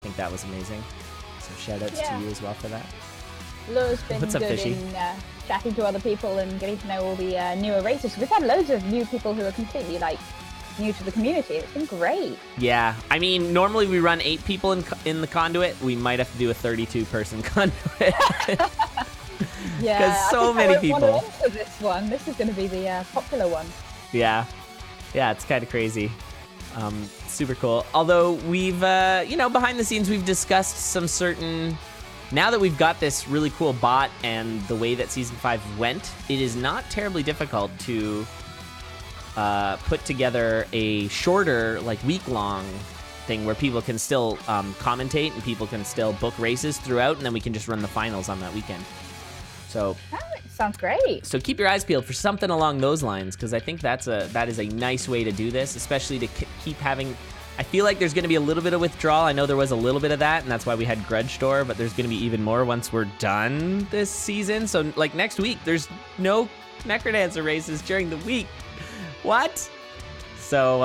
I think that was amazing. So shout outs to you as well for that. Laura's been What's up, good Fishy? in chatting to other people and getting to know all the newer racers. We've had loads of new people who are completely like new to the community. It's been great. Yeah, I mean, normally we run 8 people in the conduit. We might have to do a 32-person conduit. Yeah, because so I many think I people. for this one. This is going to be the popular one. Yeah, it's kind of crazy. Super cool. Although we've, behind the scenes, we've discussed some certain. Now that we've got this really cool bot and the way that Season 5 went, it is not terribly difficult to put together a shorter, like week-long thing where people can still commentate and people can still book races throughout, and then we can just run the finals on that weekend. So That sounds great. So keep your eyes peeled for something along those lines, because I think that is a nice way to do this, especially to keep having. I feel like there's going to be a little bit of withdrawal. I know there was a little bit of that, and that's why we had Grudge Store, but there's going to be even more once we're done this season. So, like, next week, there's no Necrodancer races during the week. What? So,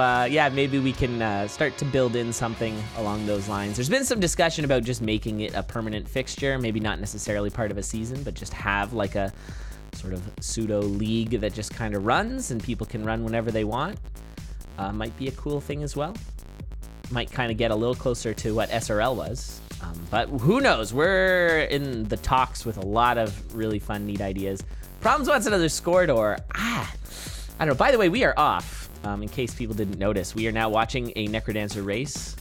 maybe we can start to build in something along those lines. There's been some discussion about just making it a permanent fixture, maybe not necessarily part of a season, but just have, like, a sort of pseudo league that just kind of runs, and people can run whenever they want. Might be a cool thing as well. Might kind of get a little closer to what SRL was. But who knows? We're in the talks with a lot of really fun, neat ideas. Problems wants another CoNDOR. I don't know. By the way, we are off. In case people didn't notice, we are now watching a Necrodancer race.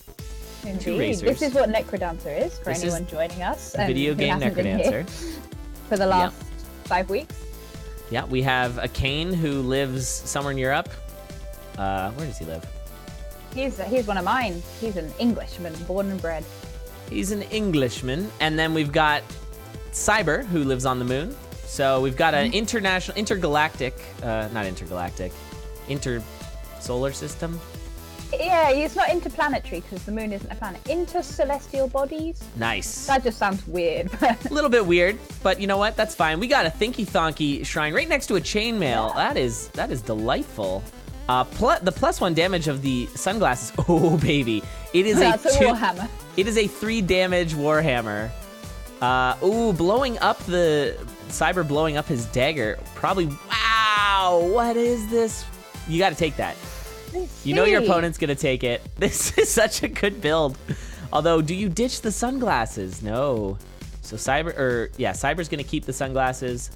Indeed. 2 racers. This is what Necrodancer is for This anyone is joining us. the video game Necrodancer. For the last 5 weeks. Yeah, we have Echaen who lives somewhere in Europe. Where does he live? He's one of mine. He's an Englishman, born and bred. He's an Englishman. And then we've got Cyber, who lives on the moon. So we've got an intergalactic, inter-solar system. Yeah, it's not interplanetary because the moon isn't a planet. Intercelestial bodies? Nice. That just sounds weird. A little bit weird, but you know what? That's fine. We got a Thinky Thonky shrine right next to a chainmail. Yeah. That is delightful. The +1 damage of the sunglasses. Oh baby, it is That's a warhammer. It is a 3 damage warhammer. Blowing up the Cyber, blowing up his dagger. Probably. Wow, what is this? You got to take that. You know your opponent's gonna take it. This is such a good build. Although, do you ditch the sunglasses? No. So Cyber's gonna keep the sunglasses.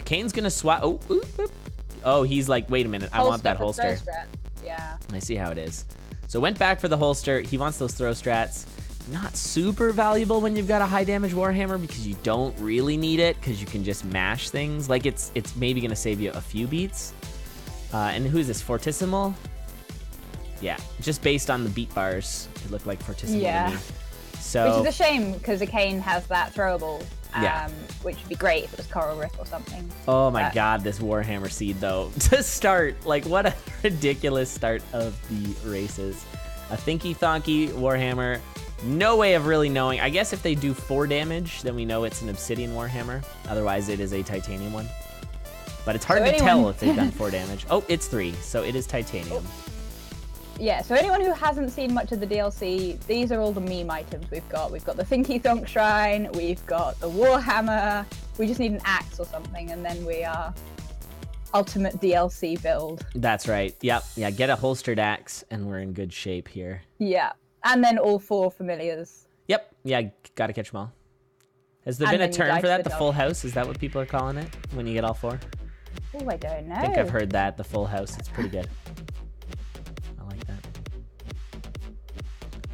Kane's gonna swap. Oh, he's like, wait a minute, I want that holster. Yeah. I see how it is. So went back for the holster. He wants those throw strats. Not super valuable when you've got a high damage warhammer because you don't really need it because you can just mash things. Like it's maybe gonna save you a few beats. And who's this, Fortissimo? Yeah, just based on the beat bars, it looked like Fortissimo to me. So, which is a shame because Echaen has that throwable, which would be great if it was Coral Rift or something. Oh my god, this Warhammer seed though. To start, like what a ridiculous start of the races. A Thinky Thonky Warhammer. No way of really knowing. I guess if they do 4 damage, then we know it's an Obsidian Warhammer. Otherwise, it is a Titanium one. But it's hard to tell if they've done 4 damage. Oh, it's 3, so it is Titanium. Yeah, so anyone who hasn't seen much of the DLC, these are all the meme items we've got. We've got the Thinky Thonk Shrine, we've got the Warhammer, we just need an axe or something, and then we are ultimate DLC build. That's right. Yep. Yeah, get a holstered axe, and we're in good shape here. Yeah, and then all 4 familiars. Yep. Yeah, gotta catch them all. Has there been a term for that? The full house? Is that what people are calling it when you get all 4? Oh, I don't know. I think I've heard that, the full house. It's pretty good. I like that.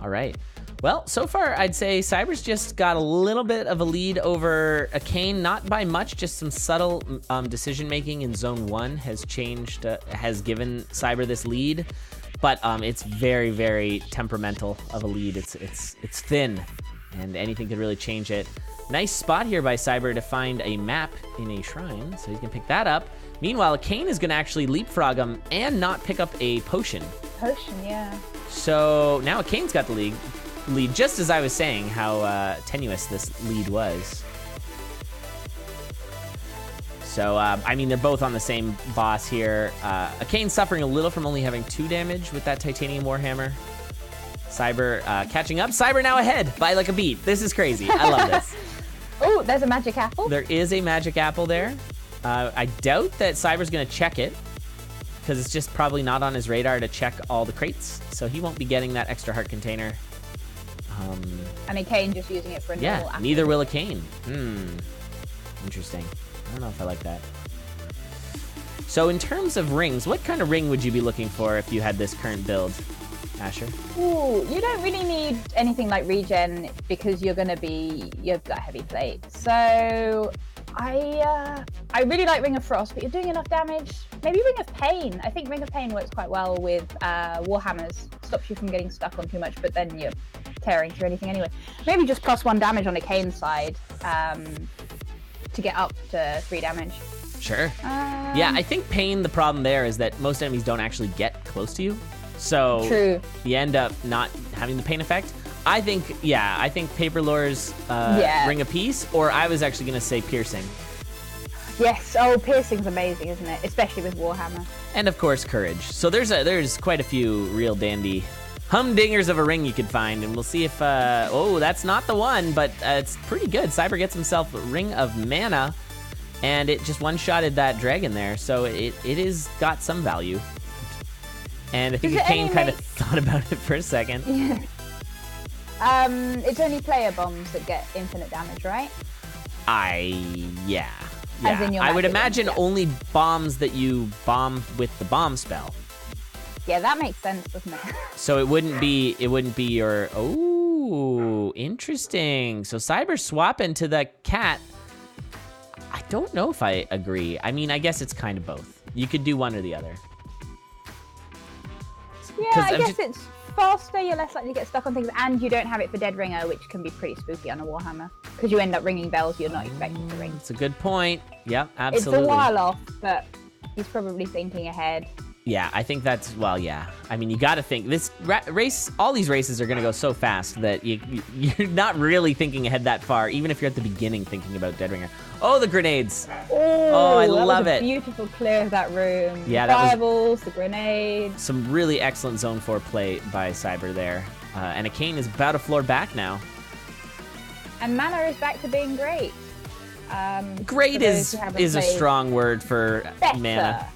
All right. Well, so far, I'd say Cyber's just got a little bit of a lead over Echaen, not by much, just some subtle decision-making in Zone 1 has changed, has given Cyber this lead, but it's very, very temperamental of a lead. It's thin, and anything could really change it. Nice spot here by Cyber to find a map in a shrine, so he's gonna pick that up. Meanwhile, Echaen is gonna actually leapfrog him and not pick up a potion. Potion, yeah. So now Echaen's got the lead, just as I was saying how tenuous this lead was. So, I mean, they're both on the same boss here. Echaen's suffering a little from only having 2 damage with that Titanium Warhammer. Cyber catching up. Cyber now ahead by like a beat. This is crazy. I love this. Oh, there's a magic apple. There is a magic apple there. I doubt that Cyber's gonna check it because it's just probably not on his radar to check all the crates. So he won't be getting that extra heart container. And Echaen just using it for a normal apple. Neither will Echaen. Interesting. I don't know if I like that. So in terms of rings, what kind of ring would you be looking for if you had this current build, Asher? Ooh, you don't really need anything like regen because you've got heavy plate. So I really like Ring of Frost, but you're doing enough damage. Maybe Ring of Pain. I think Ring of Pain works quite well with Warhammers. Stops you from getting stuck on too much, but then you're tearing through anything anyway. Maybe just +1 damage on Echaen's side to get up to 3 damage. Sure. Yeah, I think Pain, the problem there is that most enemies don't actually get close to you. So True. You end up not having the Pain effect. I think Paper Lore's Ring of Peace, or I was actually going to say Piercing. Yes, oh, Piercing's amazing, isn't it? Especially with Warhammer. And of course, Courage. So there's quite a few real dandy humdingers of a ring you could find, and we'll see if, oh, that's not the one, but it's pretty good. Cyber gets himself a Ring of Mana, and it just one-shotted that dragon there, so it is got some value. And I think Echaen kind of thought about it for a second. Yeah. It's only player bombs that get infinite damage, right? Yeah. As in your I would magic imagine ones, yeah. only bombs that you bomb with the bomb spell. Yeah, that makes sense, doesn't it? So it wouldn't be your, oh, interesting. So Cyber swapping to the cat. I don't know if I agree. I mean, I guess it's kind of both. You could do one or the other. Yeah, I guess it's faster, you're less likely to get stuck on things, and you don't have it for Dead Ringer, which can be pretty spooky on a Warhammer. Because you end up ringing bells you're not expecting to ring. That's a good point. Yep, absolutely. It's a while off, but he's probably thinking ahead. Yeah, I think that's, well, yeah. I mean, you got to think. This race, all these races are going to go so fast that you're not really thinking ahead that far, even if you're at the beginning thinking about Dead Ringer. Oh, the grenades. Oh, I love it. Beautiful clear of that room. Yeah, the that was fireballs, the grenades. some really excellent Zone 4 play by Cyber there. And Echaen is about a floor back now. And mana is back to being great. Great is a strong word for better. mana.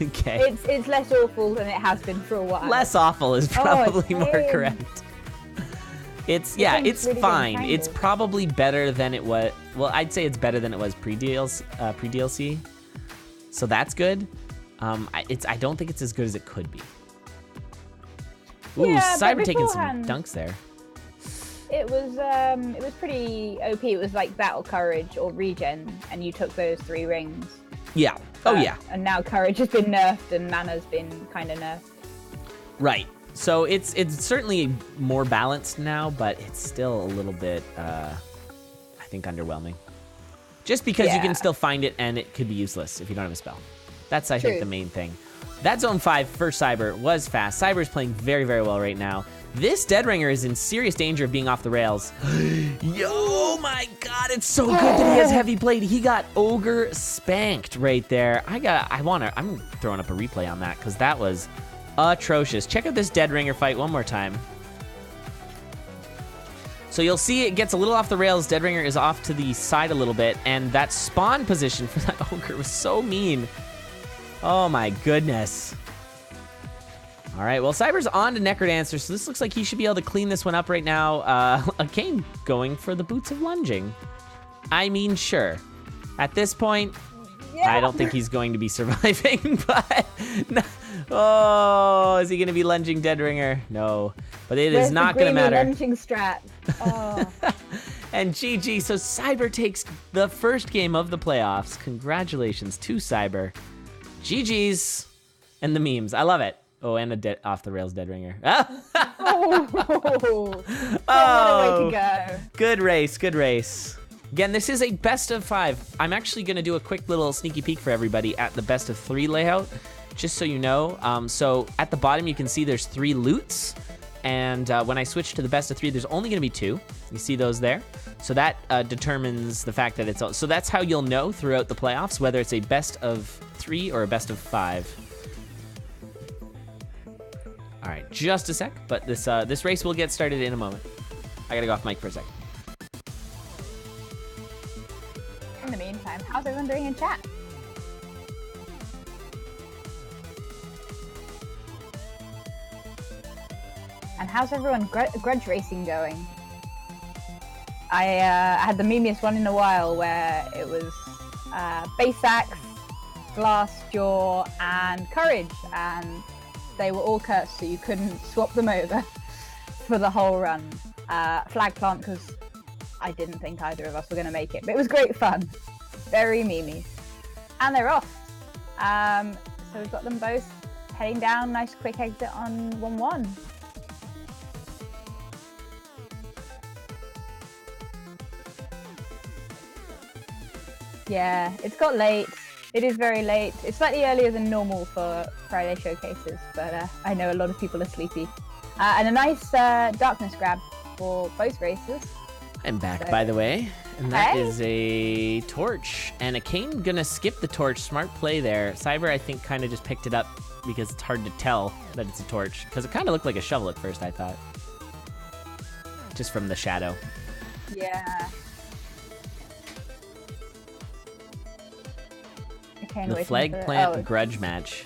Okay. It's less awful than it has been for a while. Less awful is probably more Echaen. correct. It's really fine. getting It's tangled. probably better than it was. Well, I'd say it's better than it was pre-DLC. So that's good. I don't think it's as good as it could be. Ooh, Yeah, but Cyber taking some beforehand- dunks there. It was pretty OP. It was like Battle Courage or Regen, and you took those 3 rings. Yeah. Oh yeah. And now Courage has been nerfed and Mana's been kind of nerfed. Right. So it's certainly more balanced now, but it's still a little bit, I think, underwhelming. Just because you can still find it and it could be useless if you don't have a spell. That's, I think, the main thing. That Zone 5 for Cyber was fast. Cyber is playing very, very well right now. This Dead Ringer is in serious danger of being off the rails. Yo, my God, it's so good that he has heavy plate. He got Ogre spanked right there. I'm throwing up a replay on that because that was atrocious. Check out this Dead Ringer fight one more time. So you'll see it gets a little off the rails. Dead Ringer is off to the side a little bit, and that spawn position for that Ogre was so mean. Oh my goodness. All right, well, Cyber's on to Necrodancer, so this looks like he should be able to clean this one up right now. Echaen going for the Boots of Lunging. I mean, sure. At this point, I don't think he's going to be surviving, but... No. Oh, is he going to be lunging Dead Ringer? No, but it is not going to matter. Lunging strat. Oh. And GG, so Cyber takes the first game of the playoffs. Congratulations to Cyber. GG's and the memes. I love it. Oh, and a off-the-rails Dead Ringer. Oh, what a way to go. Good race, good race. Again, this is a best of 5. I'm actually going to do a quick little sneaky peek for everybody at the best of 3 layout, just so you know. So at the bottom, you can see there's 3 loots. And when I switch to the best of 3, there's only going to be 2. You see those there? So that determines the fact that it's... So that's how you'll know throughout the playoffs whether it's a best of 3 or a best of 5. All right, just a sec, but this race will get started in a moment. I gotta go off mic for a sec. In the meantime, how's everyone doing in chat? And how's everyone grudge racing going? I had the memeiest one in a while where it was base axe, glass jaw, and courage, and they were all cursed, so you couldn't swap them over for the whole run. Flag plant, because I didn't think either of us were going to make it, but it was great fun. Very memey. And they're off. So we've got them both heading down. Nice quick exit on 1-1. Yeah, it's got late. It is very late. It's slightly earlier than normal for Friday showcases, but I know a lot of people are sleepy. And a nice darkness grab for both races. I'm back, by the way. And that is a torch. And Echaen gonna skip the torch. Smart play there. Cyber, I think, kind of just picked it up because it's hard to tell that it's a torch. Because it kind of looked like a shovel at first, I thought. Just from the shadow. Yeah. The flag plant grudge match.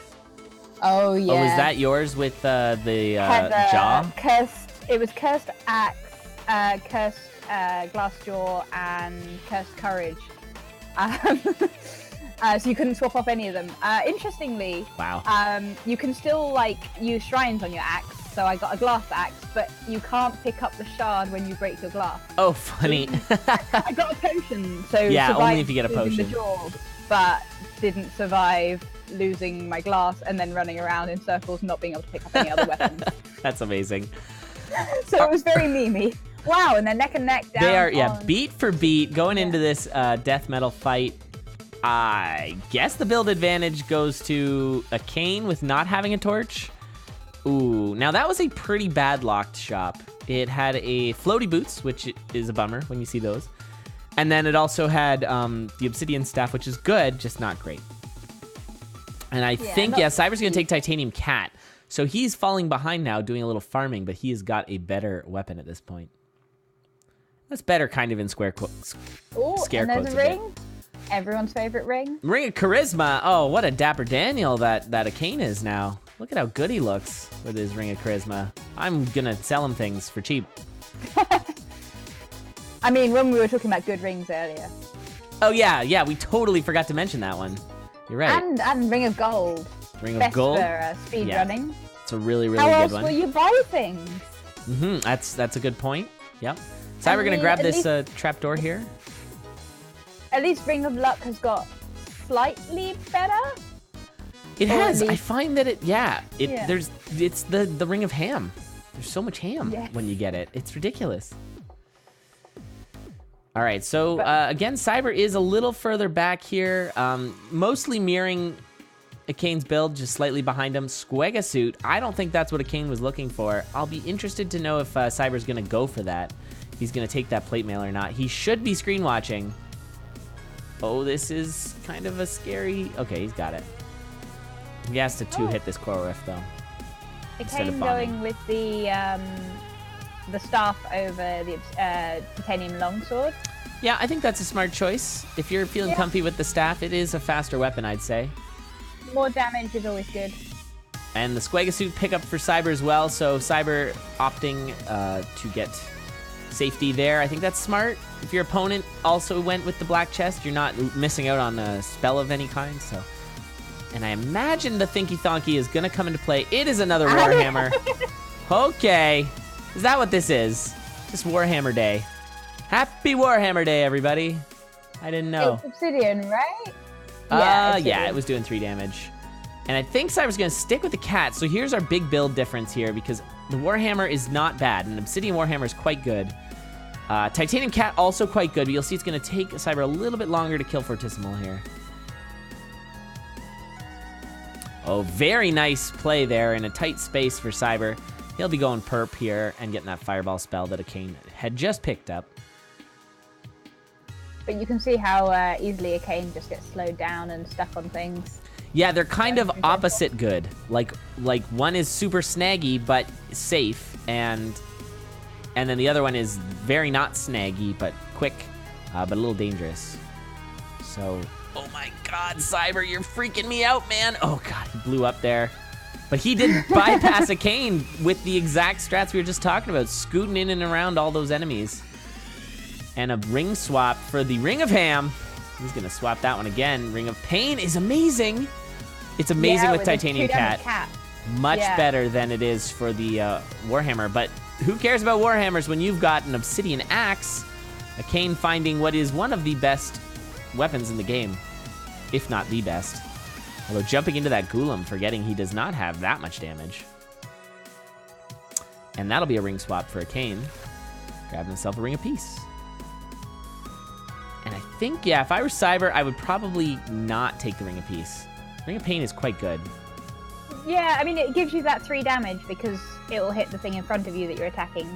Oh, yeah. Oh, is that yours with the jaw? It was cursed axe, cursed glass jaw, and cursed courage. So you couldn't swap off any of them. Interestingly, wow. You can still use shrines on your axe. So I got a glass axe, but you can't pick up the shard when you break your glass. Oh, funny. I got a potion, so yeah, only if you get a potion. The jaw, but didn't survive losing my glass and then running around in circles, not being able to pick up any other weapons. That's amazing. So it was very memey. Wow, and they're neck and neck down. They are, beat for beat, going into this death metal fight. I guess the build advantage goes to Echaen with not having a torch. Ooh, now that was a pretty bad locked shop. It had a floaty boots, which is a bummer when you see those. And then it also had the obsidian staff, which is good, just not great. And I think, Cyber's going to take titanium cat. So he's falling behind now, doing a little farming, but he has got a better weapon at this point. That's better kind of in scare quotes. And there's a ring. Everyone's favorite ring. Ring of Charisma. Oh, what a dapper Daniel that Echaen is now. Look at how good he looks with his Ring of Charisma. I'm going to sell him things for cheap. I mean, when we were talking about good rings earlier. Oh, yeah, we totally forgot to mention that one. You're right. And Ring of Gold. Ring of Gold? For speed running. It's a really, really good one. How else will you buy things? Mm-hmm, that's a good point. Yep. So we're going to grab this trapdoor here. At least Ring of Luck has got slightly better. It has. I find that it's the Ring of Ham. There's so much ham when you get it. It's ridiculous. All right, so again, Cyber is a little further back here, mostly mirroring Echaen's build, just slightly behind him. Squega suit, I don't think that's what Echaen was looking for. I'll be interested to know if Cyber's going to go for that. If he's going to take that plate mail or not. He should be screen watching. Oh, this is kind of a scary... Okay, he's got it. He has to two-hit this Coral Rift, though. Echaen going with the staff over the titanium longsword. Yeah, I think that's a smart choice. If you're feeling comfy with the staff, it is a faster weapon, I'd say. More damage is always good. And the Squega suit pickup for Cyber as well, so Cyber opting to get safety there. I think that's smart. If your opponent also went with the black chest, you're not missing out on a spell of any kind, so... And I imagine the Thinky Thonky is going to come into play. It is another Warhammer. Okay. Is that what this is? Just Warhammer Day. Happy Warhammer Day, everybody. I didn't know. It's obsidian, right? Yeah, it was doing 3 damage. And I think Cyber's going to stick with the cat. So here's our big build difference here because the Warhammer is not bad. And Obsidian Warhammer is quite good. Titanium Cat also quite good. But you'll see it's going to take Cyber a little bit longer to kill Fortissimo here. Oh, very nice play there in a tight space for Cyber. He'll be going perp here and getting that fireball spell that Echaen had just picked up. But you can see how easily Echaen just gets slowed down and stuck on things. Yeah, they're kind of opposite good. Like one is super snaggy but safe, and then the other one is very not snaggy but quick, but a little dangerous. So, oh my God, Cyber, you're freaking me out, man. Oh God, he blew up there. But he did bypass Echaen with the exact strats we were just talking about, scooting in and around all those enemies. And a ring swap for the Ring of Ham. He's gonna swap that one again. Ring of Pain is amazing. It's amazing with Titanium Cat. Much better than it is for the Warhammer. But who cares about Warhammers when you've got an Obsidian Axe? Echaen finding what is one of the best weapons in the game, if not the best. Although jumping into that Golem, forgetting he does not have that much damage. And that'll be a ring swap for Echaen. Grabbing himself a Ring of Peace. And I think, yeah, if I were Cyber, I would probably not take the Ring of Peace. Ring of Pain is quite good. Yeah, I mean, it gives you that 3 damage because it will hit the thing in front of you that you're attacking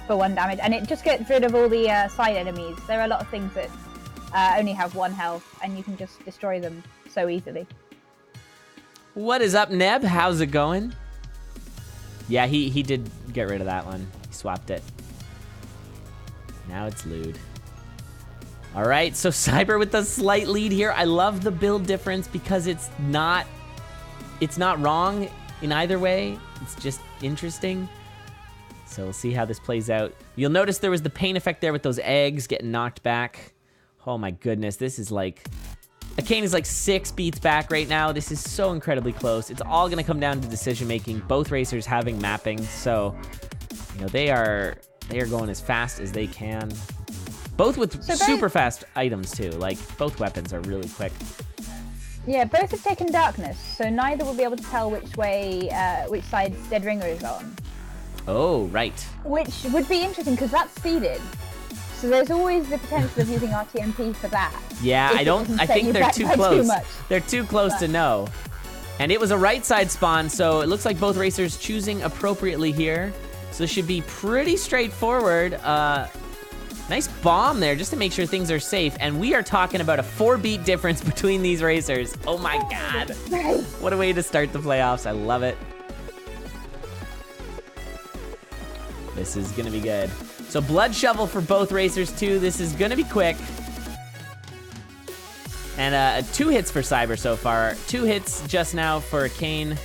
for 1 damage. And it just gets rid of all the side enemies. There are a lot of things that only have 1 health, and you can just destroy them so easily. What is up, Neb? How's it going? Yeah, he did get rid of that one. He swapped it. Now it's Lude. All right, so Cyber with the slight lead here. I love the build difference because it's not wrong in either way. It's just interesting. So we'll see how this plays out. You'll notice there was the pain effect there with those eggs getting knocked back. Oh my goodness, this is like... Echaen is like 6 beats back right now. This is so incredibly close. It's all gonna come down to decision making. Both racers having mapping, so you know they are going as fast as they can. Both with super fast items too. Like both weapons are really quick. Yeah, both have taken darkness, so neither will be able to tell which way, which side Dead Ringer is on. Oh, right. Which would be interesting because that's seeded. So there's always the potential of using RTMP for that. Yeah, I think they're too close. They're too close to know. And it was a right side spawn, so it looks like both racers choosing appropriately here. So this should be pretty straightforward. Nice bomb there just to make sure things are safe. And we are talking about a 4-beat difference between these racers. Oh my God. What a way to start the playoffs. I love it. This is gonna be good. So Blood Shovel for both racers too. This is gonna be quick. And 2 hits for Cyber so far. 2 hits just now for Echaen.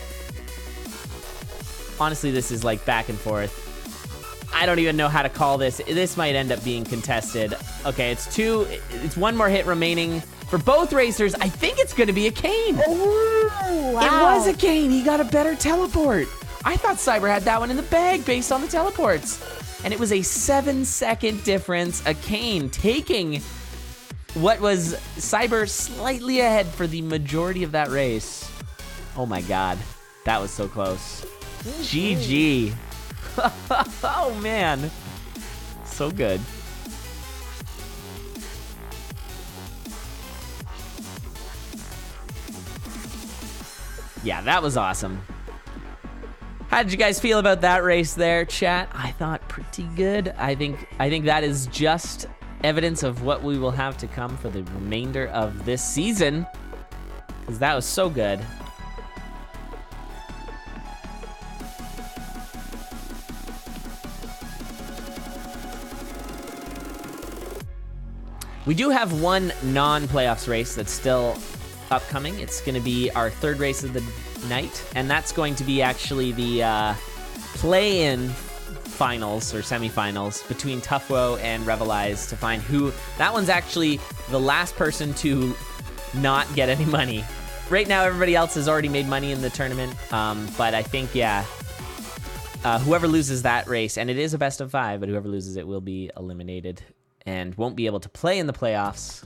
Honestly, this is like back and forth. I don't even know how to call this. This might end up being contested. Okay, it's 1 more hit remaining for both racers. I think it's gonna be Echaen. Oh, wow. It was Echaen. He got a better teleport. I thought Cyber had that one in the bag based on the teleports. And it was a 7-second difference. Echaen taking what was Cyber slightly ahead for the majority of that race. Oh my God, that was so close. GG. Oh man, so good. Yeah, that was awesome. How did you guys feel about that race there, chat? I thought pretty good. I think that is just evidence of what we will have to come for the remainder of this season, because that was so good. We do have one non-playoffs race that's still upcoming. It's going to be our 3rd race of the night, and that's going to be actually the play-in finals or semifinals between Toughwoe and Revelize to find who. That one's actually the last person to not get any money. Right now, everybody else has already made money in the tournament, but I think, yeah, whoever loses that race, and it is a best of 5, but whoever loses it will be eliminated and won't be able to play in the playoffs,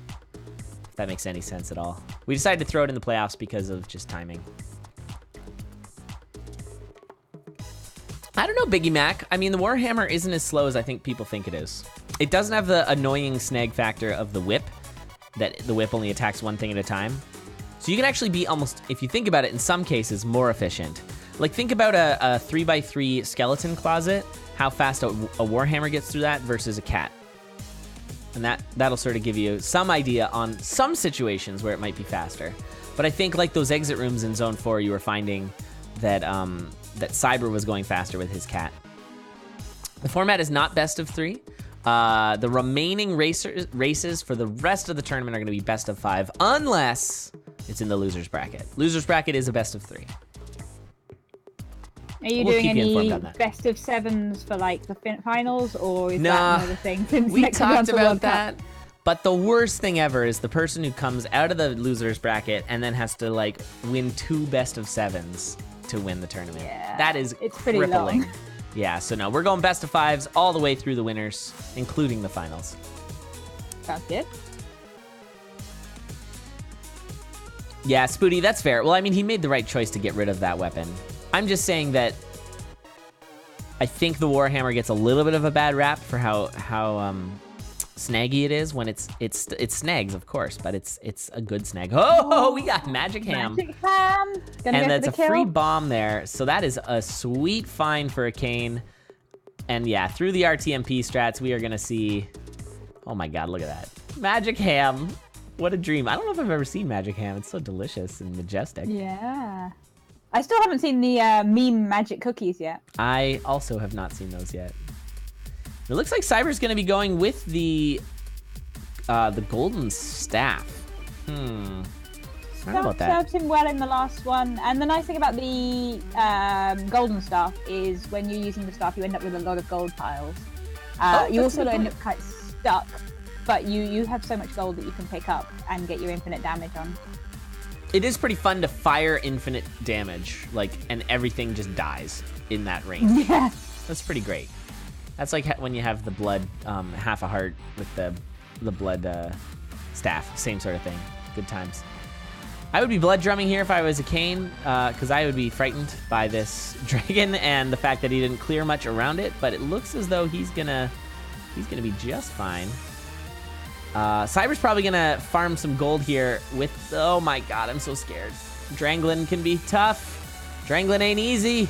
if that makes any sense at all. We decided to throw it in the playoffs because of just timing. I don't know, Biggie Mac. I mean, the Warhammer isn't as slow as I think people think it is. It doesn't have the annoying snag factor of the whip, that the whip only attacks 1 thing at a time. So you can actually be almost, if you think about it, in some cases, more efficient. Like, think about a 3x3 skeleton closet, how fast a Warhammer gets through that versus a cat. And that'll sort of give you some idea on some situations where it might be faster. But I think like those exit rooms in Zone 4, you were finding that that Cyber was going faster with his cat. The format is not best of 3. The remaining races for the rest of the tournament are going to be best of 5, unless it's in the losers bracket. Losers bracket is a best of 3. Are you doing any best of 7s for like the finals, or is that another thing? Since we talked about that. But the worst thing ever is the person who comes out of the losers bracket and then has to like win 2 best of 7s to win the tournament. Yeah, that is it's crippling. Pretty long. Yeah, so no, we're going best of 5s all the way through the winners, including the finals. Sounds good. Yeah, Spooty, that's fair. Well, I mean, he made the right choice to get rid of that weapon. I'm just saying that I think the Warhammer gets a little bit of a bad rap for how snaggy it is when it's snags, of course, but it's a good snag. Oh, we got Magic Ham. Magic Ham. And that's a free bomb there. So that is a sweet find for Echaen. And yeah, through the RTMP strats, we are going to see... Oh my god, look at that. Magic Ham. What a dream. I don't know if I've ever seen Magic Ham. It's so delicious and majestic. Yeah. I still haven't seen the meme magic cookies yet. I also have not seen those yet. It looks like Cyber's going to be going with the golden staff. I don't know about that. Served him well in the last one. And the nice thing about the golden staff is when you're using the staff, you end up with a lot of gold piles. You also end up quite stuck, but you have so much gold that you can pick up and get your infinite damage on. It is pretty fun to fire infinite damage, like, and everything just dies in that range. Yeah. That's pretty great. That's like when you have the blood, half a heart with the blood staff. Same sort of thing. Good times. I would be blood drumming here if I was Echaen, because I would be frightened by this dragon and the fact that he didn't clear much around it. But it looks as though he's gonna be just fine. Cyber's probably gonna farm some gold here with. Oh my god, I'm so scared. Dranglin can be tough. Dranglin ain't easy.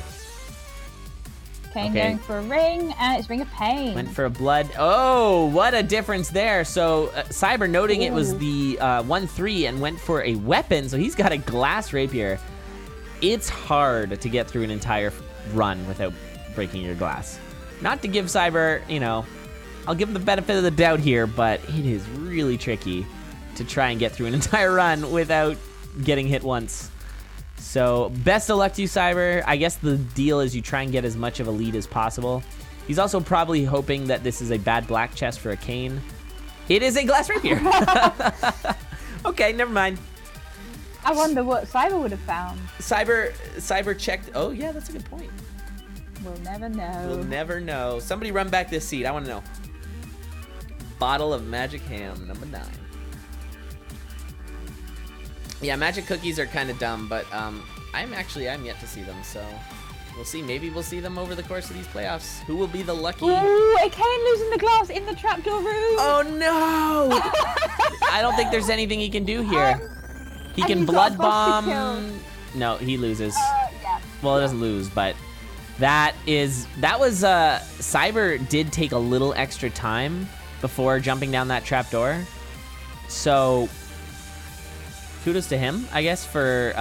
Echaen going for a ring, and it's Ring of Pain. Went for a blood. Oh, what a difference there. So Cyber noting it was the 1-3 and went for a weapon, so he's got a glass rapier. It's hard to get through an entire run without breaking your glass. Not to give Cyber, you know, I'll give him the benefit of the doubt here, but it is really tricky to try and get through an entire run without getting hit once. So, best of luck to you, Cyber. I guess the deal is you try and get as much of a lead as possible. He's also probably hoping that this is a bad black chest for Echaen. It is a glass rapier. Okay, never mind. I wonder what Cyber would have found. Cyber checked. Oh, yeah, that's a good point. We'll never know. We'll never know. Somebody run back this seat. I want to know. Bottle of Magic Ham, number 9. Yeah, magic cookies are kind of dumb, but I'm yet to see them, so we'll see. Maybe we'll see them over the course of these playoffs. Who will be the lucky? Ooh, Echaen losing the glass in the trapdoor room. Oh no! I don't think there's anything he can do here. He can blood bomb. No, he loses. Yeah. Well, it doesn't lose, but that was Cyber did take a little extra time before jumping down that trapdoor, so. Kudos to him, I guess, for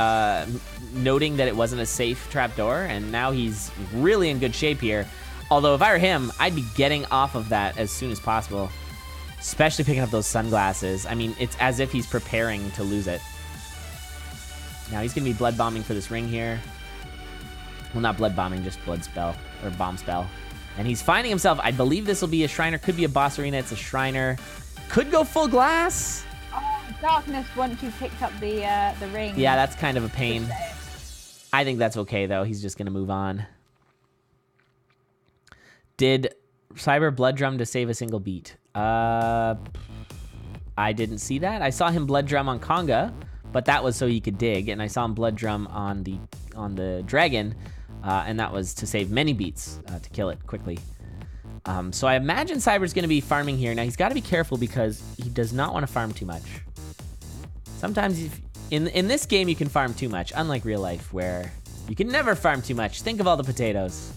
noting that it wasn't a safe trapdoor, and now he's really in good shape here. Although, if I were him, I'd be getting off of that as soon as possible, especially picking up those sunglasses. I mean, it's as if he's preparing to lose it. Now he's going to be blood bombing for this ring here. Well, not blood bombing, just blood spell, or bomb spell. And he's finding himself, I believe this will be a Shriner, could be a boss arena, it's a Shriner. Could go full glass. Darkness once you picked up the ring. Yeah, that's kind of a pain. I think that's okay, though. He's just going to move on. Did Cyber blood drum to save a single beat? I didn't see that. I saw him blood drum on Conga, but that was so he could dig, and I saw him blood drum on the dragon, and that was to save many beats to kill it quickly. So I imagine Cyber's going to be farming here. Now, he's got to be careful because he does not want to farm too much. Sometimes in this game, you can farm too much, unlike real life, where you can never farm too much. Think of all the potatoes.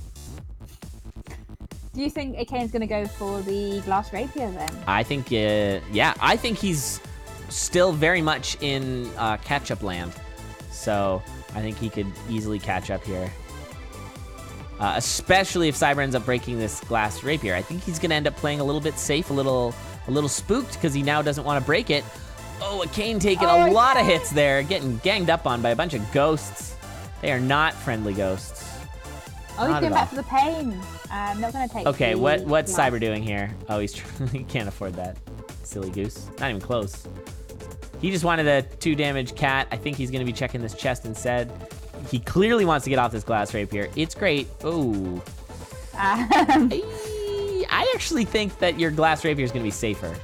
Do you think Echaen's going to go for the glass rapier then? I think, yeah. I think he's still very much in catch-up land. So I think he could easily catch up here. Especially if Cyber ends up breaking this glass rapier. I think he's going to end up playing a little bit safe, a little spooked, because he now doesn't want to break it. Oh, Echaen taking a lot of hits there, getting ganged up on by a bunch of ghosts. They are not friendly ghosts. Oh, he's going back for the pain. I'm not going to take. Okay, what's Cyber doing here? Oh, he can't afford that. Silly goose. Not even close. He just wanted a 2 damage cat. I think he's going to be checking this chest instead. He clearly wants to get off this glass rapier. It's great. Oh. I actually think that your glass rapier is going to be safer.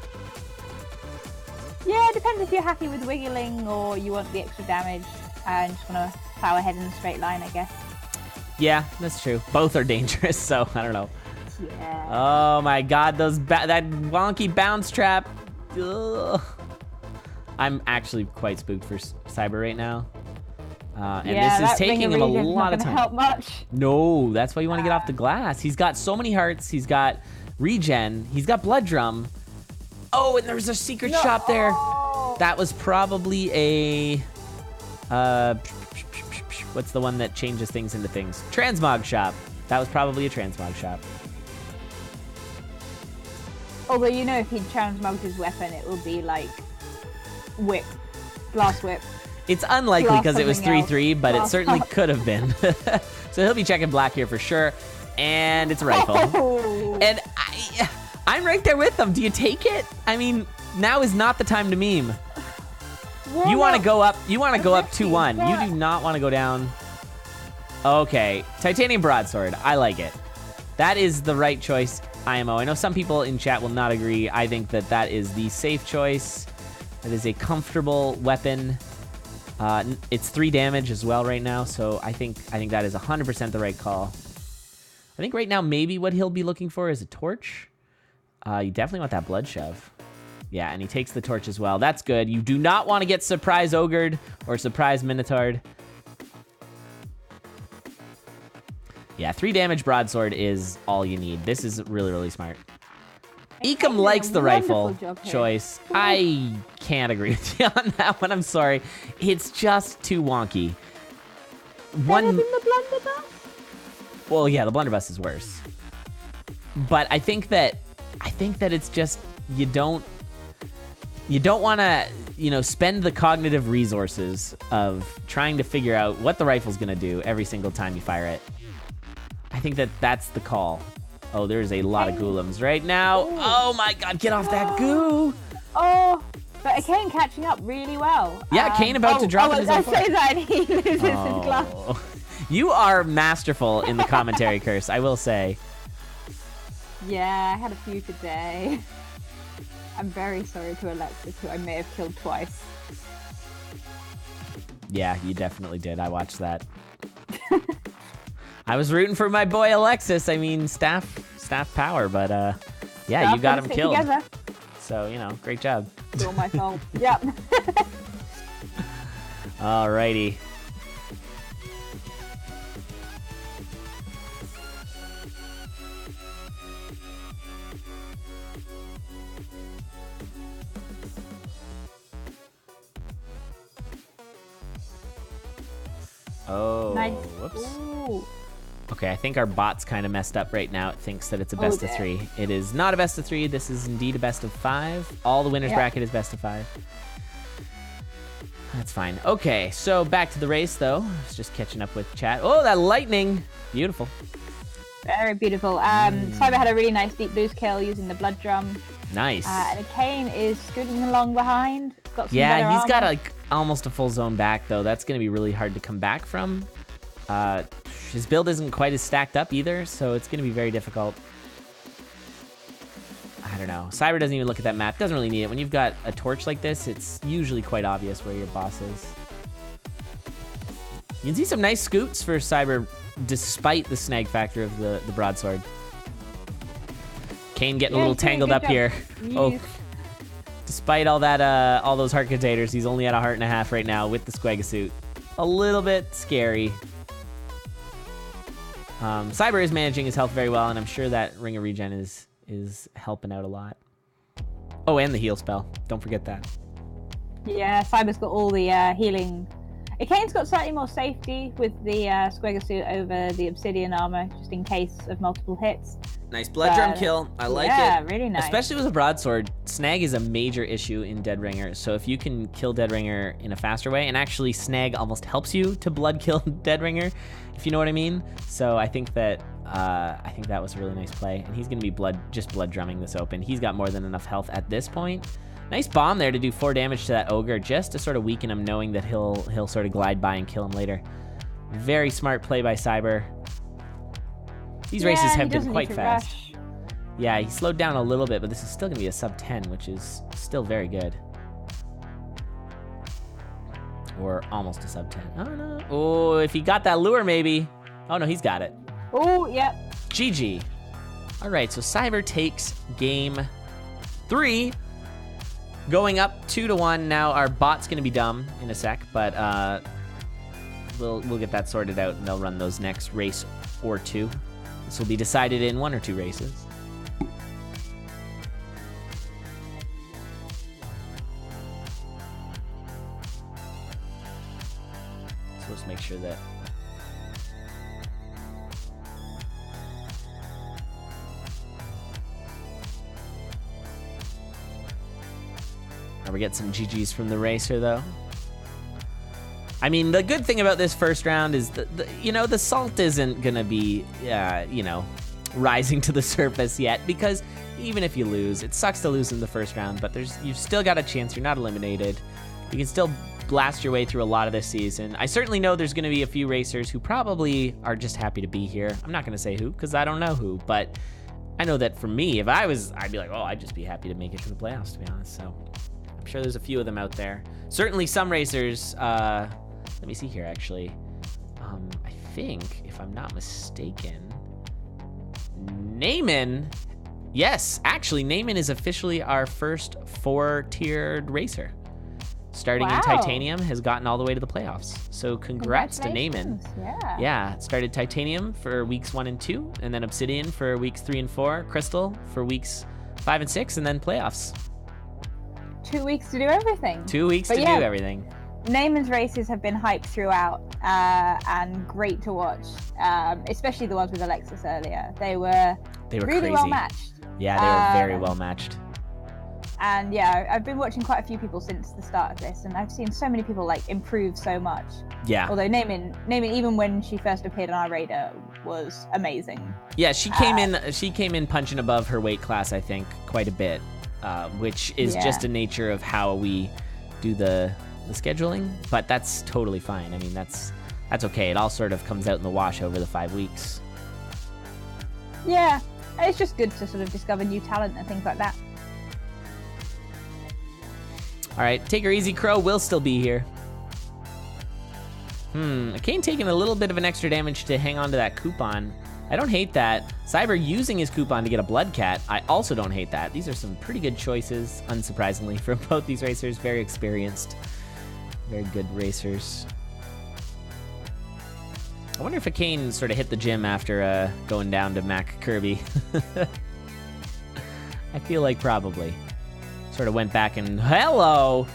Yeah, it depends if you're happy with wiggling or you want the extra damage and just want to plow ahead in a straight line, I guess. Yeah, that's true. Both are dangerous, so I don't know. Yeah. Oh my god, that wonky bounce trap. Ugh. I'm actually quite spooked for Cyber right now. And this is taking him a lot of time. Help much. No, that's why you want to get off the glass. He's got so many hearts. He's got regen. He's got blood drum. Oh, and there's a secret shop there. That was probably a... what's the one that changes things into things? Transmog shop. That was probably a transmog shop. Although, you know, if he'd transmogged his weapon, it will be like... whip. Blast whip. It's unlikely because it was 3-3, but it certainly could have been. So he'll be checking black here for sure. And it's a rifle. Oh. And I'm right there with them. Do you take it? I mean, now is not the time to meme. Well, You want to go up. You want to go up 2-1. You do not want to go down. Okay, titanium broadsword. I like it. That is the right choice, IMO. I know some people in chat will not agree. I think that that is the safe choice. That is a comfortable weapon. It's 3 damage as well right now, so I think that is 100% the right call. I think right now maybe what he'll be looking for is a torch. You definitely want that blood shove. Yeah, and he takes the torch as well. That's good. You do not want to get surprise ogred or surprise minotard. Yeah, 3 damage broadsword is all you need. This is really, really smart. Echaen likes the rifle choice. I can't agree with you on that one. I'm sorry. It's just too wonky. Better than the blunderbuss? Well, yeah, the blunderbuss is worse. But I think that it's just you don't want to, spend the cognitive resources of trying to figure out what the rifle's going to do every single time you fire it. I think that's the call. Oh, there's a lot of golems right now. Ooh. Oh my god, get off that goo. Oh, but Echaen catching up really well. Yeah, Echaen about to drop in his own fort. I say that and he loses his glass. You are masterful in the commentary, Curse, I will say. Yeah, I had a few today. I'm very sorry to Alexis, who I may have killed twice. Yeah, you definitely did. I watched that. I was rooting for my boy Alexis. I mean, staff power, but yeah, you got him killed. Together. So, great job. It's all my fault. Yep. Alrighty. Oh, nice. Whoops. Ooh. Okay, I think our bot's kind of messed up right now. It thinks that it's a best of 3. It is not a best of 3. This is indeed a best of 5. All the winners bracket is best of 5. That's fine. Okay, so back to the race, though. I was just catching up with chat. Oh, that lightning. Beautiful. Very beautiful. Cyber had a really nice deep boost kill using the blood drum. Nice. And Echaen is scooting along behind. Got some yeah, he's armor. got almost a full zone back, though. That's going to be really hard to come back from. His build isn't quite as stacked up either, so it's going to be very difficult. I don't know. Cyber doesn't even look at that map. Doesn't really need it. When you've got a torch like this, it's usually quite obvious where your boss is. You can see some nice scoots for Cyber, despite the snag factor of the broadsword. Echaen getting a little tangled up here. Oh, despite all that, all those heart containers, he's only at 1.5 hearts right now with the Squega suit. A little bit scary. Cyber is managing his health very well, and I'm sure that Ring of Regen is helping out a lot. Oh, and the heal spell. Don't forget that. Yeah, Cyber's got all the healing. Echaen's got slightly more safety with the Squigger suit over the Obsidian armor, just in case of multiple hits. Nice blood drum kill. I like it. Yeah, really nice. Especially with a broadsword, snag is a major issue in Dead Ringer. So if you can kill Dead Ringer in a faster way, and actually snag almost helps you to blood kill Dead Ringer, if you know what I mean. So I think that was a really nice play, and he's gonna be blood drumming this open. He's got more than enough health at this point. Nice bomb there to do 4 damage to that ogre, just to sort of weaken him, knowing that he'll sort of glide by and kill him later. Very smart play by Cyber. These races have been quite fast. Rush. Yeah, he slowed down a little bit, but this is still gonna be a sub 10, which is still very good. Or almost a sub 10. Oh no. Oh, if he got that lure, maybe. Oh no, he's got it. Oh, yep. GG. All right, so Cyber takes game 3. Going up 2-1. Now our bot's gonna be dumb in a sec, but we'll get that sorted out, and they'll run those next race or 2. This will be decided in 1 or 2 races. So let's make sure that now we get some GGs from the racer, though. I mean, the good thing about this first round is that, the salt isn't going to be, rising to the surface yet, because even if you lose, it sucks to lose in the first round, but you've still got a chance. You're not eliminated. You can still blast your way through a lot of this season. I certainly know there's going to be a few racers who probably are just happy to be here. I'm not going to say who, because I don't know who, but I know that for me, if I was, I'd be like, oh, I'd just be happy to make it to the playoffs, to be honest. So I'm sure there's a few of them out there. Certainly some racers, let me see here, actually. I think, if I'm not mistaken, Naaman, yes, actually, Naaman is officially our first 4-tiered racer. Starting in Titanium, has gotten all the way to the playoffs. So congrats to Naaman. Yeah, started Titanium for weeks 1 and 2, and then Obsidian for weeks 3 and 4, Crystal for weeks 5 and 6, and then playoffs. 2 weeks to do everything. 2 weeks to do everything. Naaman's races have been hyped throughout and great to watch, especially the ones with Alexis earlier. They were really crazy. well matched. Yeah, they were very well matched. And yeah, I've been watching quite a few people since the start of this, and I've seen so many people improve so much. Yeah. Although Naaman, even when she first appeared on our radar, was amazing. Yeah, she came in punching above her weight class, I think, quite a bit, which is just the nature of how we do the scheduling, but that's totally fine. I mean, that's okay. It all sort of comes out in the wash over the 5 weeks. Yeah, it's just good to sort of discover new talent and things like that. All right, take her easy, Crow. We'll still be here. Echaen taking a little bit of an extra damage to hang on to that coupon. I don't hate that. Cyber using his coupon to get a blood cat. I also don't hate that. These are some pretty good choices, unsurprisingly, for both these racers. Very experienced. Very good racers. I wonder if Echaen sort of hit the gym after going down to Mac Kirby. I feel like probably. Sort of went back and, hello!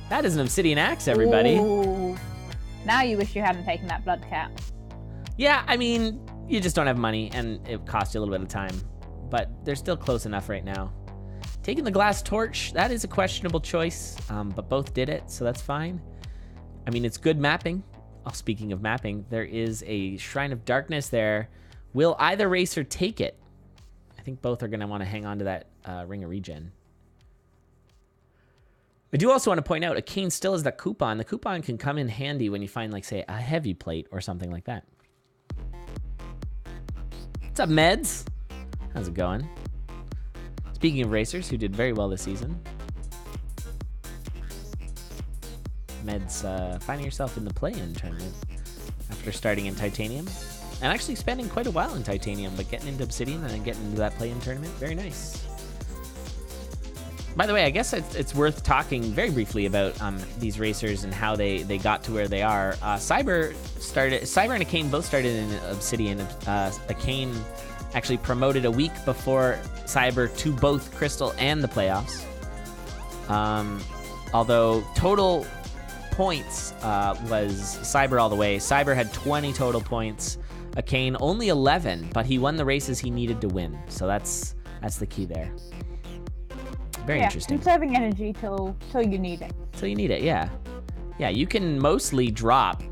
That is an obsidian axe, everybody. Ooh. Now you wish you hadn't taken that blood cap. Yeah, I mean, you just don't have money, and it costs you a little bit of time. But they're still close enough right now. Taking the glass torch, that is a questionable choice, but both did it, so that's fine. I mean, it's good mapping. Oh, speaking of mapping, there is a Shrine of Darkness there. Will either racer take it? I think both are going to want to hang on to that Ring of Regen. I do also want to point out, Echaen still has that coupon. The coupon can come in handy when you find, like, say, a heavy plate or something like that. What's up, Meds? How's it going? Speaking of racers who did very well this season, Meds finding yourself in the play-in tournament after starting in Titanium and actually spending quite a while in Titanium, but getting into Obsidian and then getting into that play-in tournament. Very nice. By the way, I guess it's worth talking very briefly about these racers and how they got to where they are. Cyber and Echaen both started in Obsidian. Echaen actually promoted a week before Cyber to both Crystal and the playoffs. Although total points was Cyber all the way. Cyber had 20 total points. Echaen only 11, but he won the races he needed to win. So that's the key there. Very interesting. Conserving energy till you need it. Till you need it, yeah. Yeah, you can mostly drop,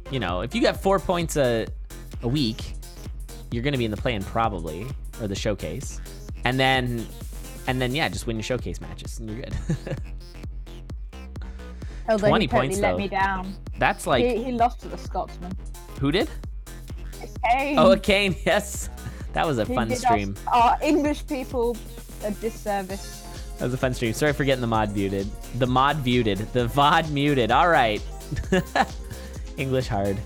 you know, if you got 4 points a week, you're going to be in the play-in probably, or the showcase. And then yeah, just win your showcase matches and you're good. Although 20 he totally points let though. me down. That's like... He lost to the Scotsman. Who did? Echaen. Oh, Echaen, yes. That was a fun stream. Our English people a disservice. That was a fun stream. Sorry for getting the mod muted. The mod muted. The VOD muted. All right. English hard.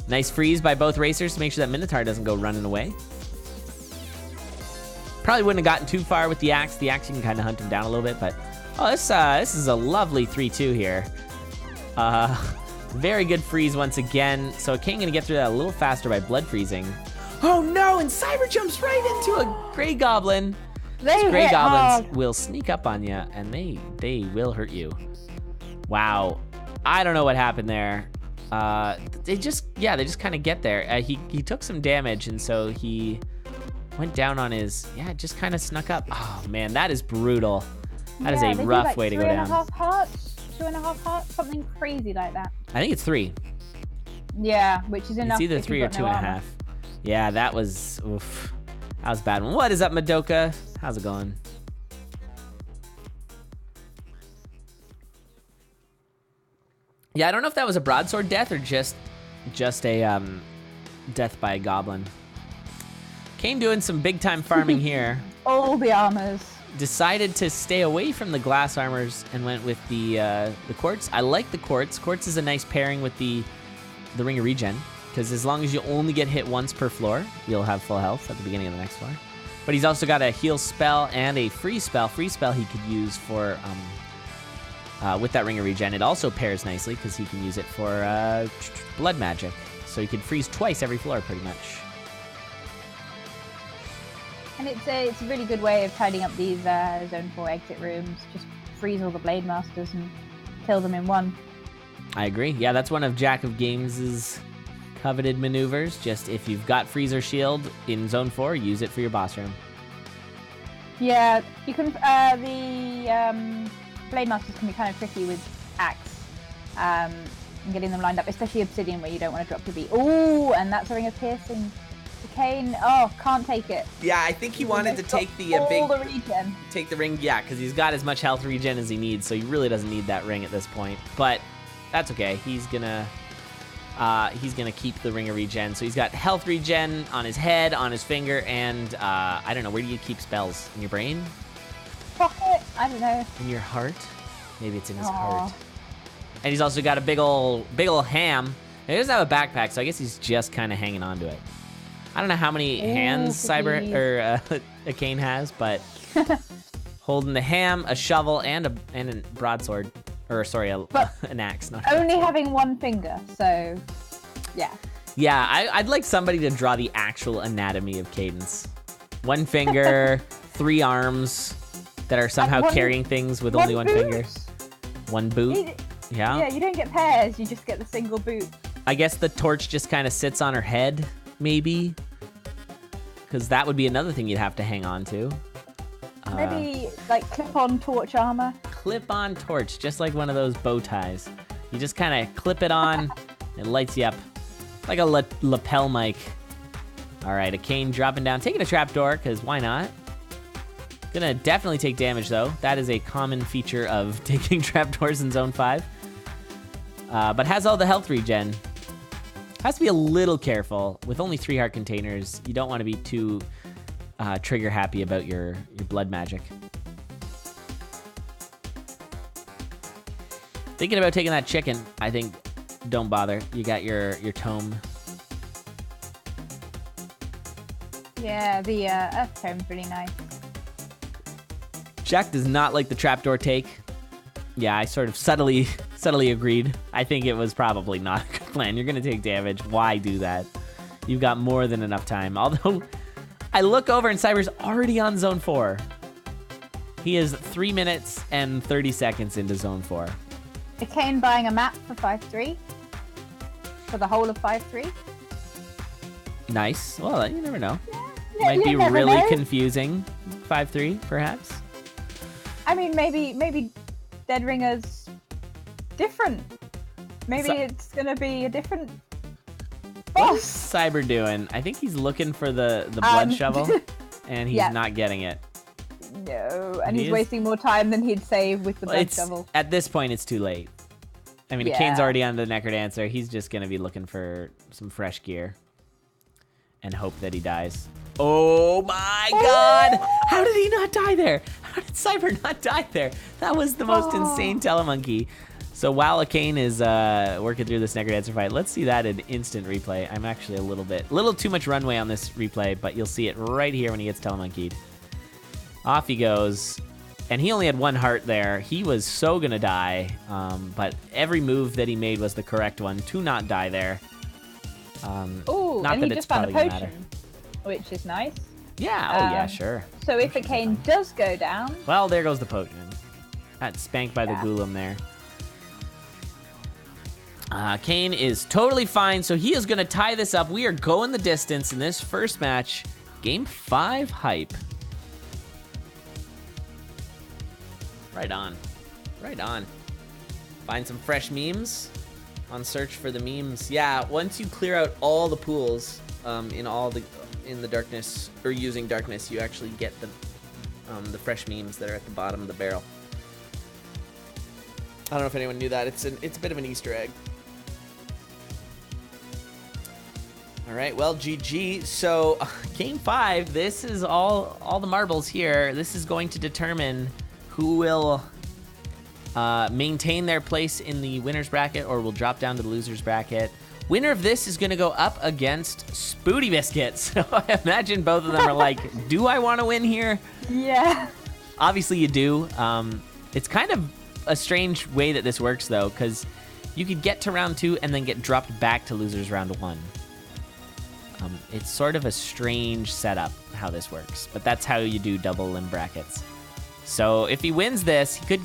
Nice freeze by both racers to make sure that Minotaur doesn't go running away. Probably wouldn't have gotten too far with the axe. The axe, you can kind of hunt him down a little bit, but oh, this is a lovely 3-2 here. Very good freeze once again. So Echaen gonna get through that a little faster by blood freezing. Oh no, and Cyber jumps right into a Grey Goblin. These Grey Goblins will sneak up on you, and they will hurt you. Wow, I don't know what happened there. They just kind of get there. He took some damage, and so he went down on his, just kind of snuck up. Oh man, that is brutal. That is a rough way to go down. 2.5 hearts, 2.5 hearts, something crazy like that. I think it's 3. Yeah, which is enough. It's either 3 or 2.5. Yeah, that was, oof. That was a bad one. What is up, Madoka? How's it going? Yeah, I don't know if that was a broadsword death or just a death by a goblin. Echaen doing some big time farming here. All the armors. Decided to stay away from the glass armors and went with the quartz. I like the quartz. Quartz is a nice pairing with the ring of regen, because as long as you only get hit once per floor, you'll have full health at the beginning of the next floor. But he's also got a heal spell and a freeze spell. Freeze spell he could use for with that ring of regen. It also pairs nicely because he can use it for blood magic. So he could freeze twice every floor pretty much. And it's a really good way of tidying up these Zone 4 exit rooms. Just freeze all the Blade Masters and kill them in one. I agree. Yeah, that's one of Jack of Games' coveted maneuvers. Just if you've got Freezer Shield in Zone 4, use it for your boss room. Yeah, you can. The Blade Masters can be kind of tricky with Axe. And getting them lined up, especially Obsidian, where you don't want to drop your beat. Ooh, and that's a Ring of Piercing. Echaen, can't take it. Yeah, I think he wanted to take the regen. Take the ring, yeah, because he's got as much health regen as he needs, so he really doesn't need that ring at this point. But that's okay. He's gonna keep the ring of regen. So he's got health regen on his head, on his finger, and I don't know, where do you keep spells? In your brain? Pocket? I don't know. In your heart? Maybe it's in his heart. And he's also got a big ol' ham. And he doesn't have a backpack, so I guess he's just kind of hanging on to it. I don't know how many hands Echaen has, but holding the ham, a shovel, and a broadsword, or sorry, an axe. Not only having one finger, so yeah. Yeah, I'd like somebody to draw the actual anatomy of Cadence. One finger, 3 arms that are somehow carrying things with only one finger. One boot. Yeah. Yeah, you don't get pairs, you just get the single boot. I guess the torch just kind of sits on her head. Maybe, because that would be another thing you'd have to hang on to. Maybe like clip-on torch armor. Clip-on torch, just like one of those bow ties. You just kind of clip it on, it lights you up like a lapel mic. All right, Echaen dropping down, taking a trapdoor, because why not? Gonna definitely take damage though. That is a common feature of taking trapdoors in Zone 5. But has all the health regen. Has to be a little careful. With only 3 heart containers, you don't want to be too trigger happy about your blood magic. Thinking about taking that chicken, I think don't bother. You got your tome. Yeah, the Earth tome's really nice. Jack does not like the trapdoor take. Yeah, I sort of subtly agreed. I think it was probably not a good plan. You're going to take damage. Why do that? You've got more than enough time. Although, I look over and Cyber's already on Zone 4. He is 3 minutes and 30 seconds into Zone 4. Echaen buying a map for 5-3. For the whole of 5-3. Nice. Well, you never know. Yeah, Might be you never really know. confusing. 5-3, perhaps. I mean, maybe Dead Ringer's different. Maybe it's gonna be a different What is boss. Cyber doing? I think he's looking for the blood shovel, and he's yeah. not getting it. No, and He he's is- wasting more time than he'd save with the blood It's shovel. at this point, it's too late. I mean, Yeah. Echaen's already on the Necrodancer. He's just gonna be looking for some fresh gear, and hope that he dies. Oh my God! How did he not die there? How did Cyber not die there? That was the most insane telemonkey. So while Echaen is working through this Necrodancer fight, let's see that in instant replay. I'm actually a little too much runway on this replay, but you'll see it right here when he gets telemonkeyed. Off he goes, and he only had 1 heart there. He was so gonna die, but every move that he made was the correct one to not die there. Oh, not and that he it's just found a probably gonna potion, which is nice. Yeah, oh yeah, sure. So if Echaen does go down, Well, there goes the potion. Got spanked by the Yeah. Ghoulam there. Echaen is totally fine, so he is going to tie this up. We are going the distance in this first match. Game 5 hype. Right on. Right on. Find some fresh memes on search for the memes. Yeah, once you clear out all the pools in the darkness, or using darkness, you actually get the fresh memes that are at the bottom of the barrel. I don't know if anyone knew that. It's a bit of an Easter egg. All right, well, GG. So, Game 5, this is all the marbles here. This is going to determine who will maintain their place in the winner's bracket or will drop down to the loser's bracket. Winner of this is going to go up against Spooty Biscuit. So, I imagine both of them are like, do I want to win here? yeah. Obviously, you do. It's kind of a strange way that this works, though, because you could get to round 2 and then get dropped back to losers round 1. It's sort of a strange setup how this works, but that's how you do double limb brackets. So if he wins this, he could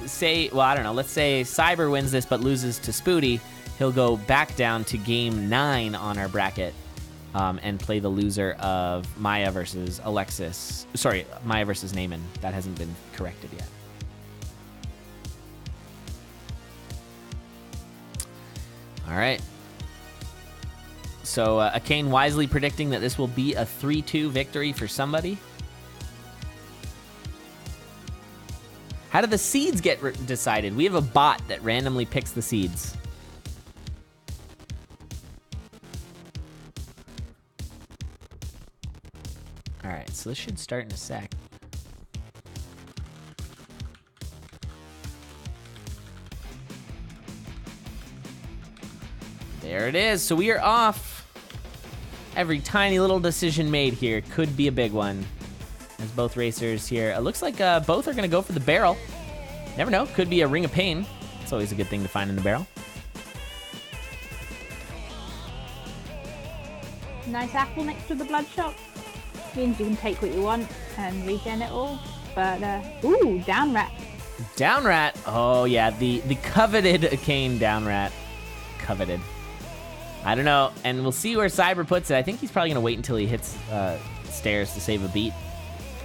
say, well, I don't know, let's say Cyber wins this but loses to Spooty. He'll go back down to game 9 on our bracket and play the loser of Maya versus Alexis. Sorry, Maya versus Naaman. That hasn't been corrected yet. All right. So Echaen wisely predicting that this will be a 3-2 victory for somebody. How do the seeds get decided? We have a bot that randomly picks the seeds. All right, so this should start in a sec. There it is. So we are off. Every tiny little decision made here could be a big one. As both racers here. It looks like both are going to go for the barrel. Never know. Could be a Ring of Pain. It's always a good thing to find in the barrel. Nice apple next to the blood shop. Means you can take what you want and regen it all. But, ooh, down rat. Down rat. Oh, yeah. The coveted Echaen down rat. Coveted. I don't know. And we'll see where Cyber puts it. I think he's probably going to wait until he hits stairs to save a beat.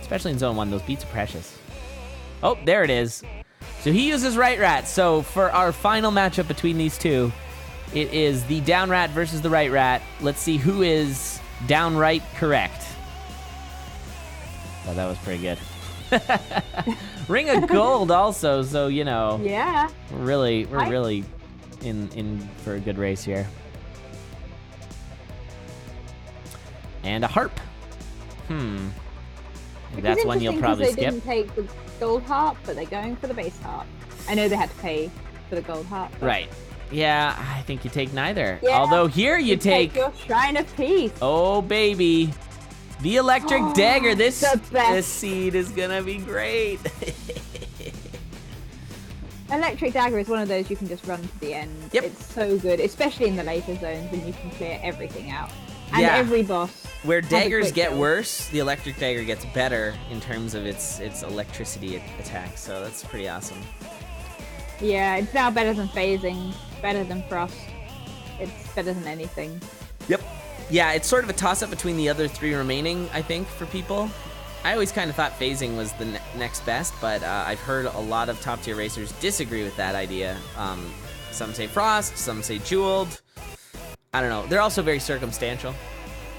Especially in Zone 1. Those beats are precious. Oh, there it is. So he uses right rat. So for our final matchup between these two, it is the down rat versus the right rat. Let's see who is downright correct. Oh, that was pretty good. Ring of gold also, so you know. Yeah. We're really in for a good race here. And a harp. That's one you'll probably skip. They didn't take the gold harp, but they're going for the base harp. I know they had to pay for the gold harp. Right. Yeah, I think you take neither. Yeah, Although here you take your Shrine of Peace. oh baby, the electric dagger. This the best. seed is gonna be great. Electric dagger is one of those you can just run to the end. Yep. It's so good, especially in the later zones when you can clear everything out. And Yeah. every boss. Where has a daggers quick get kill. worse, the electric dagger gets better in terms of its electricity attack. So that's pretty awesome. Yeah, it's now better than phasing, better than frost. It's better than anything. Yep. Yeah, it's sort of a toss-up between the other 3 remaining, I think, for people. I always kind of thought phasing was the next best, but I've heard a lot of top-tier racers disagree with that idea. Some say frost, some say jeweled. I don't know. They're also very circumstantial.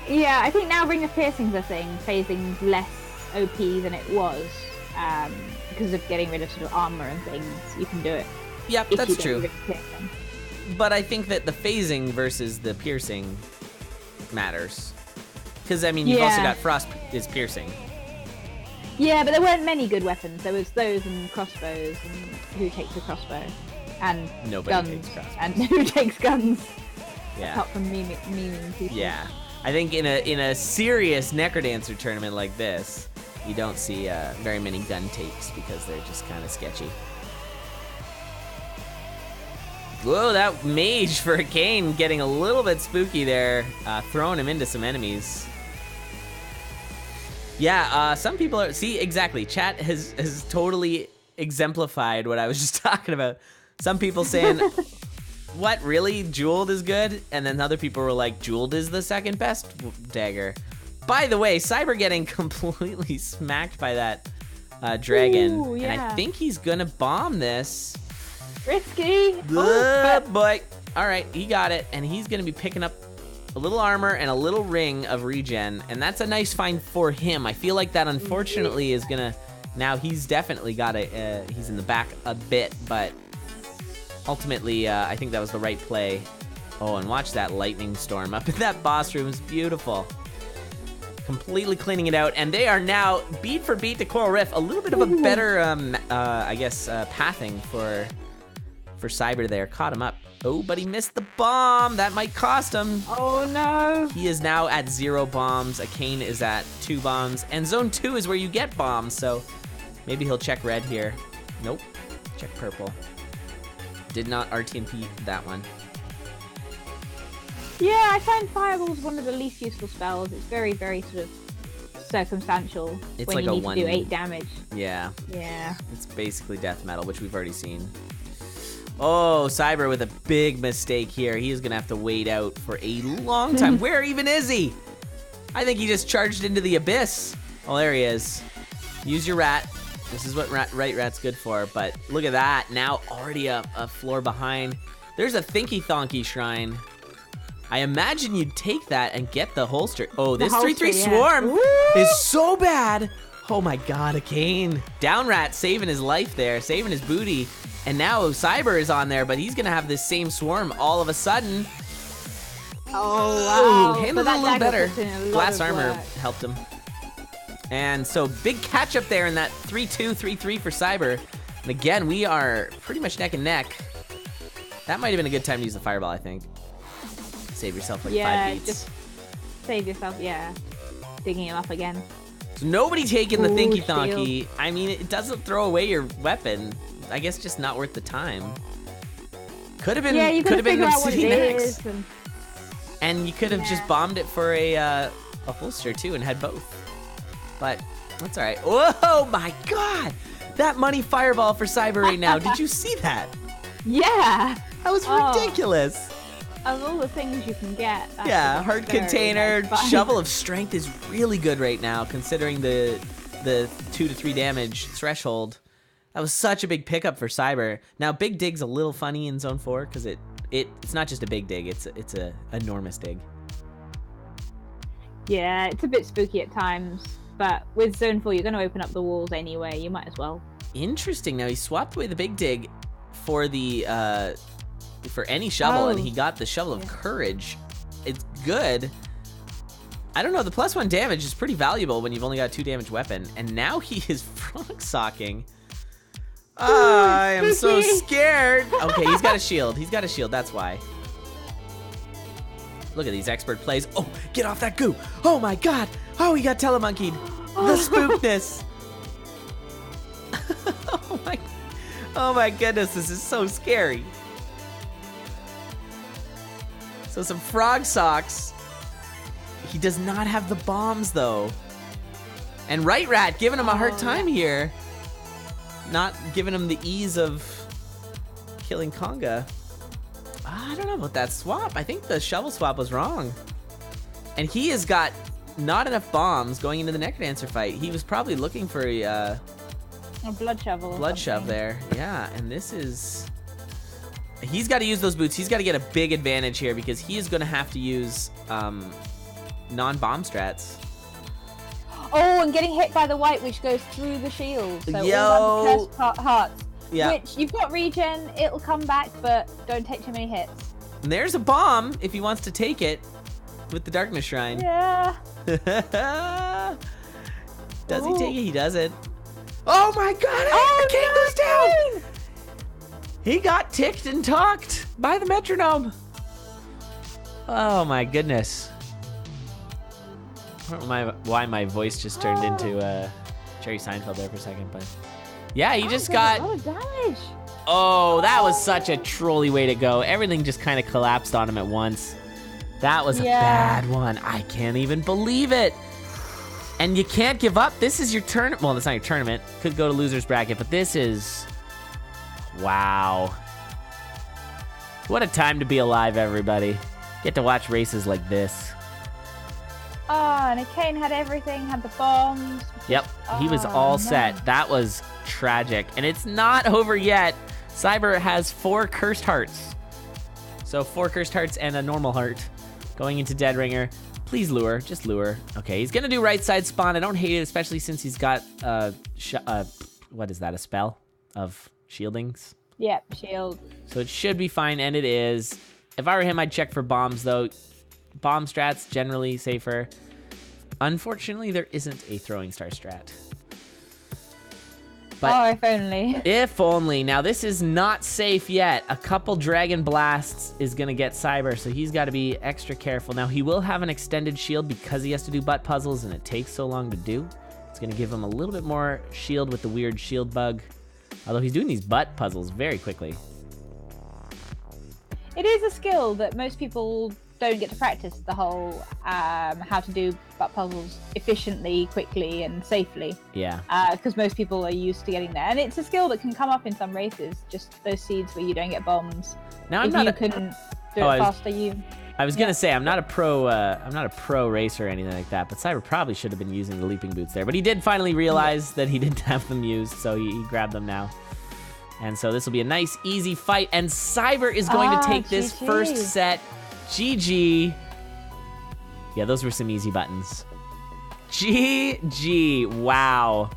Yeah, I think now Ring of Piercing's a thing. Phasing's less OP than it was because of getting rid of sort of armor and things. You can do it. Yep, if that's you get true. rid of piercing. But I think that the phasing versus the piercing matters. Because, I mean, you've also Yeah. got frost is piercing. Yeah, but there weren't many good weapons. There was those and crossbows, and who takes a crossbow, and Nobody guns, takes crossbows. and who takes guns. Yeah. Apart from memeing people. Yeah. I think in a serious Necrodancer tournament like this, you don't see very many gun takes because they're just kind of sketchy. Whoa, that mage for Echaen getting a little bit spooky there, throwing him into some enemies. Yeah, some people are... See, exactly. Chat has totally exemplified what I was just talking about. Some people saying, what, really? Jeweled is good? And then other people were like, Jeweled is the second best dagger. By the way, Cyber getting completely smacked by that dragon. Ooh, And I yeah. think he's gonna bomb this. Risky. Good boy. All right, he got it. And he's gonna be picking up a little armor and a little ring of regen. And that's a nice find for him. I feel like that, unfortunately, is gonna... Now, he's definitely got a... he's in the back a bit, but... Ultimately, I think that was the right play. Oh, and watch that lightning storm up in that boss room. It's beautiful. Completely cleaning it out. And they are now, beat for beat, to Coral Rift. A little bit of a better, I guess, pathing for Cyber there. Caught him up. Oh, but he missed the bomb. That might cost him. Oh, no. He is now at 0 bombs. Echaen is at 2 bombs. And Zone 2 is where you get bombs, so maybe he'll check red here. Nope. Check purple. Did not RTMP that one. Yeah, I find Fireball's one of the least useful spells. It's very, very sort of circumstantial It's when like you a need one- to do 8 damage. Yeah. Yeah. It's basically death metal, which we've already seen. Oh, Cyber with a big mistake here. He is going to have to wait out for a long time. Where even is he? I think he just charged into the abyss. Oh, there he is. Use your rat. This is what right rat's good for. But look at that. Now already a floor behind. There's a Thinky Thonky shrine. I imagine you'd take that and get the holster. Oh, this 3-3 yeah. swarm Woo! is so bad. Oh my god, Echaen. Down rat saving his life there, saving his booty. And now Cyber is on there, but he's gonna have this same swarm all of a sudden. Oh, wow. Handled it But a that little dagger better. puts in a lot Glass of armor work. helped him. And so big catch up there in that 3-2, 3-3 for Cyber. And again, we are pretty much neck and neck. That might have been a good time to use the fireball, I think. Save yourself like 5 beats. Just save yourself, yeah. Digging him up again. So nobody taking the Ooh, Thinky shield. Thonky. I mean, it doesn't throw away your weapon. I guess just not worth the time. Could have been. Yeah, you could gotta have been figure out what Obsidian it Axe. is. And you could have just Yeah. bombed it for a holster too and had both. But that's all right. Oh my god! That money fireball for Cyber right now. Did you see that? Yeah! That was Oh. ridiculous. Of all the things you can get. that's Yeah, a hard very container, nice find. shovel of strength is really good right now, considering the 2 to 3 damage threshold. That was such a big pickup for Cyber. Now, big dig's a little funny in Zone 4 because it's not just a big dig; it's a enormous dig. Yeah, it's a bit spooky at times. But with Zone 4, you're going to open up the walls anyway. You might as well. Interesting. Now he swapped away the big dig for the for any shovel, and he got the shovel of courage. It's good. I don't know. The +1 damage is pretty valuable when you've only got a 2 damage weapon, and now he is frog socking. I am so spooky. scared. Okay, he's got a shield. He's got a shield. That's why. Look at these expert plays. Oh, get off that goo. Oh my god. Oh, he got telemonkeyed. The spookness. Oh my goodness, this is so scary. So some frog socks. He does not have the bombs, though. And Right Rat giving him a hard time here. Not giving him the ease of killing Conga. I don't know about that swap. I think the shovel swap was wrong. And he has got not enough bombs going into the Necrodancer fight. He was probably looking for a blood shovel. Blood shove there. Yeah, and this is... He's got to use those boots. He's got to get a big advantage here because he is going to have to use non-bomb strats. Oh, and getting hit by the white, which goes through the shield. So Yo. all that cursed hearts. Yeah. Which, you've got regen, it'll come back, but don't take too many hits. And there's a bomb if he wants to take it with the Darkness Shrine. Yeah. Does he take it? He doesn't. Oh my god, the king goes down! He got ticked and talked by the metronome. Oh my goodness. I don't know why my voice just turned into Jerry Seinfeld there for a second, but yeah, he just got... a lot of damage. Oh, that was such a trolly way to go. Everything just kind of collapsed on him at once. That was a bad one. I can't even believe it. And you can't give up. This is your tournament. Well, that's not your tournament. Could go to loser's bracket, but this is... Wow. What a time to be alive, everybody. Get to watch races like this. Oh, and Echaen had everything, had the bombs. Yep, he was all set. That was tragic. And it's not over yet. Cyber has 4 cursed hearts. So 4 cursed hearts and a normal heart going into Dead Ringer. Please lure, just lure. Okay, he's gonna do right side spawn. I don't hate it, especially since he's got what is that, a spell of shieldings? Yep, shield. So it should be fine, and it is. If I were him, I'd check for bombs, though. Bomb strats, generally safer. Unfortunately, there isn't a throwing star strat. But oh, if only. If only. Now, this is not safe yet. A couple Dragon Blasts is going to get Cyber, so he's got to be extra careful. Now, he will have an extended shield because he has to do butt puzzles, and it takes so long to do. It's going to give him a little bit more shield with the weird shield bug. Although he's doing these butt puzzles very quickly. It is a skill that most people don't get to practice, the whole how to do butt puzzles efficiently, quickly, and safely. Yeah. Because most people are used to getting there. And it's a skill that can come up in some races, just those seeds where you don't get bombs. Now, if you can do it faster, you... I was gonna say I'm not a pro racer or anything like that, but Cyber probably should have been using the leaping boots there. But he did finally realize that he didn't have them used, so he grabbed them now. And so this will be a nice, easy fight. And Cyber is going to take this first set. GG. Yeah, those were some easy buttons. GG. Wow.